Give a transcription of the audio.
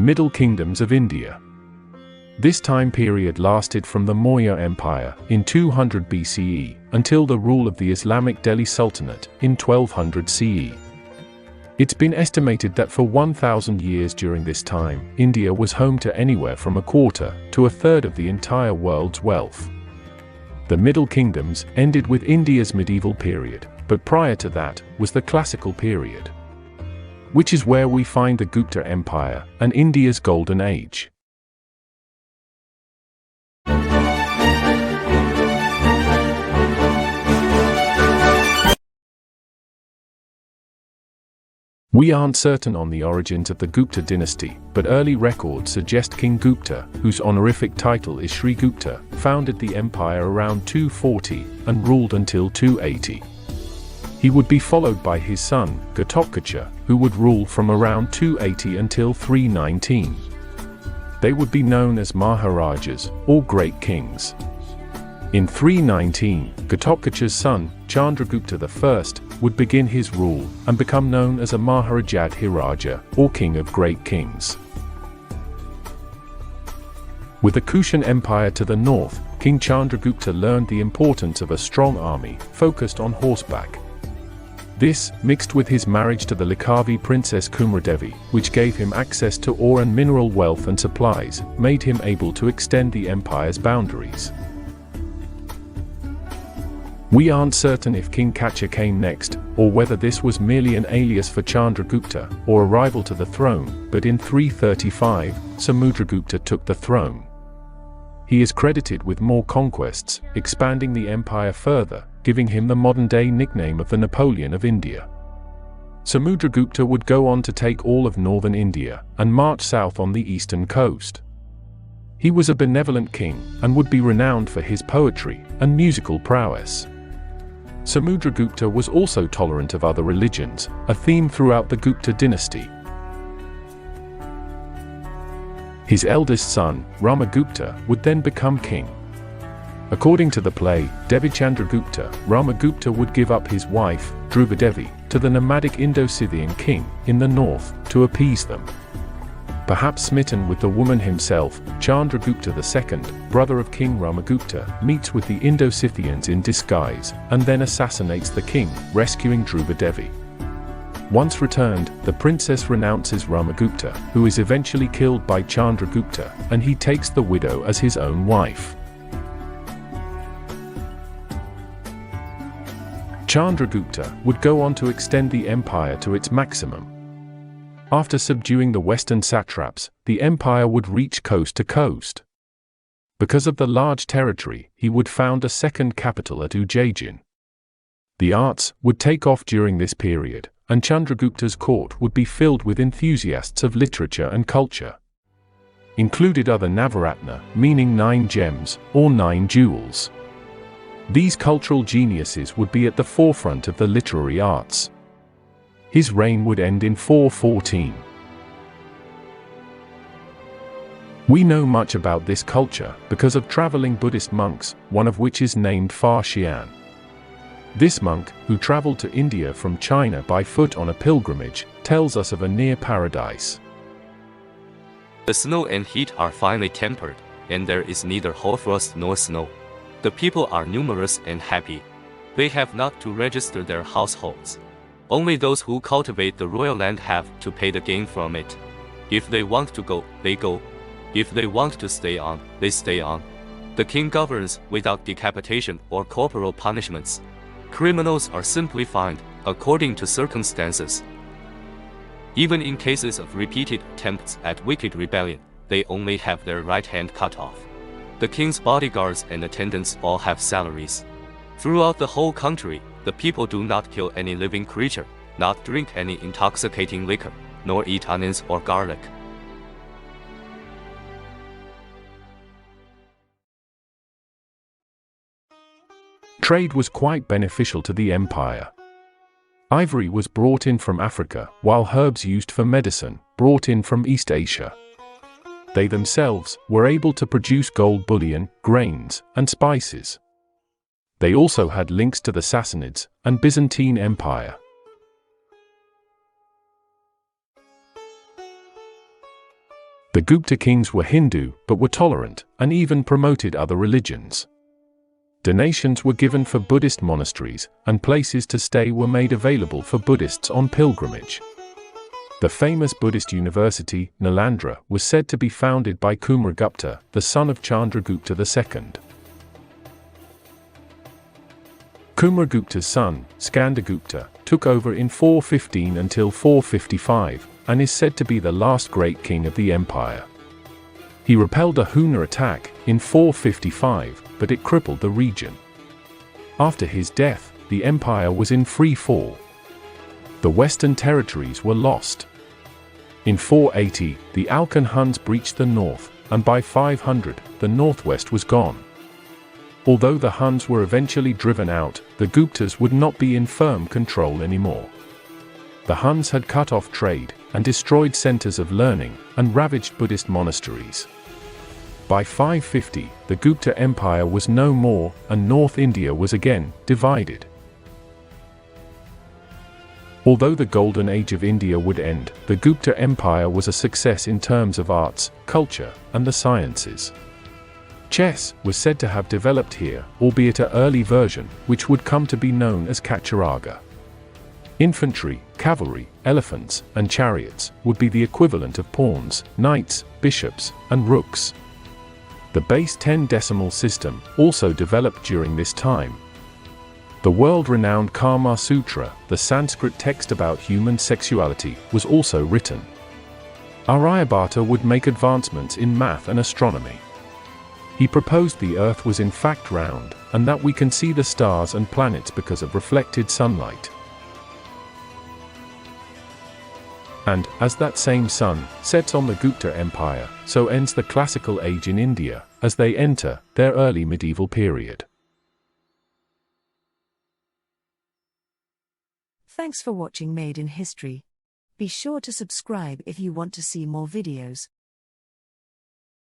Middle Kingdoms of India. This time period lasted from the Maurya Empire in 200 BCE until the rule of the Islamic Delhi Sultanate in 1200 CE. It's been estimated that for 1,000 years during this time, India was home to anywhere from a quarter to a third of the entire world's wealth. The Middle Kingdoms ended with India's medieval period, but prior to that was the Classical period, which is where we find the Gupta Empire and India's Golden Age. We aren't certain on the origins of the Gupta dynasty, but early records suggest King Gupta, whose honorific title is Sri Gupta, founded the empire around 240 and ruled until 280. He would be followed by his son, Ghatotkacha, who would rule from around 280 until 319. They would be known as Maharajas, or Great Kings. In 319, Ghatotkacha's son, Chandragupta I, would begin his rule and become known as a Maharajadhiraja, or King of Great Kings. With the Kushan Empire to the north, King Chandragupta learned the importance of a strong army focused on horseback. This, mixed with his marriage to the Likhavi princess Kumaradevi, which gave him access to ore and mineral wealth and supplies, made him able to extend the empire's boundaries. We aren't certain if King Kacha came next, or whether this was merely an alias for Chandragupta, or a rival to the throne, but in 335, Samudragupta took the throne. He is credited with more conquests, expanding the empire further, giving him the modern-day nickname of the Napoleon of India. Samudragupta would go on to take all of northern India, and march south on the eastern coast. He was a benevolent king, and would be renowned for his poetry and musical prowess. Samudragupta was also tolerant of other religions, a theme throughout the Gupta dynasty. His eldest son, Ramagupta, would then become king. According to the play, Devi Chandragupta, Ramagupta would give up his wife, Dhruvadevi, to the nomadic Indo-Scythian king in the north to appease them. Perhaps smitten with the woman himself, Chandragupta II, brother of King Ramagupta, meets with the Indo-Scythians in disguise, and then assassinates the king, rescuing Dhruvadevi. Once returned, the princess renounces Ramagupta, who is eventually killed by Chandragupta, and he takes the widow as his own wife. Chandragupta would go on to extend the empire to its maximum. After subduing the western satraps, the empire would reach coast to coast. Because of the large territory, he would found a second capital at Ujjain. The arts would take off during this period, and Chandragupta's court would be filled with enthusiasts of literature and culture. Included are the Navaratna, meaning 9 gems, or 9 jewels. These cultural geniuses would be at the forefront of the literary arts. His reign would end in 414. We know much about this culture because of traveling Buddhist monks, one of which is named Varahamihira. This monk, who traveled to India from China by foot on a pilgrimage, tells us of a near paradise. The snow and heat are finely tempered, and there is neither hoarfrost nor snow. The people are numerous and happy. They have not to register their households. Only those who cultivate the royal land have to pay the gain from it. If they want to go, they go. If they want to stay on, they stay on. The king governs without decapitation or corporal punishments. Criminals are simply fined, according to circumstances. Even in cases of repeated attempts at wicked rebellion, they only have their right hand cut off. The king's bodyguards and attendants all have salaries. Throughout the whole country, the people do not kill any living creature, not drink any intoxicating liquor, nor eat onions or garlic. Trade was quite beneficial to the empire. Ivory was brought in from Africa, while herbs used for medicine, brought in from East Asia. They themselves were able to produce gold bullion, grains, and spices. They also had links to the Sassanids and Byzantine Empire. The Gupta kings were Hindu but were tolerant and even promoted other religions. Donations were given for Buddhist monasteries, and places to stay were made available for Buddhists on pilgrimage. The famous Buddhist university, Nalanda, was said to be founded by Kumaragupta, the son of Chandragupta II. Kumaragupta's son, Chandragupta, took over in 415 until 455, and is said to be the last great king of the empire. He repelled a Hunas attack in 455, but it crippled the region. After his death, the empire was in free fall. The western territories were lost. In 480, the Alkan Huns breached the north, and by 500, the northwest was gone. Although the Huns were eventually driven out, the Guptas would not be in firm control anymore. The Huns had cut off trade, and destroyed centers of learning, and ravaged Buddhist monasteries. By 550, the Gupta Empire was no more, and North India was again divided. Although the Golden Age of India would end, the Gupta Empire was a success in terms of arts, culture, and the sciences. Chess was said to have developed here, albeit an early version, which would come to be known as Kacharaga. Infantry, cavalry, elephants, and chariots would be the equivalent of pawns, knights, bishops, and rooks. The base 10 decimal system also developed during this time. The world-renowned Kama Sutra, the Sanskrit text about human sexuality, was also written. Aryabhata would make advancements in math and astronomy. He proposed the Earth was in fact round, and that we can see the stars and planets because of reflected sunlight. And, as that same sun sets on the Gupta Empire, so ends the classical age in India, as they enter their early medieval period. Thanks for watching Made in History. Be sure to subscribe if you want to see more videos.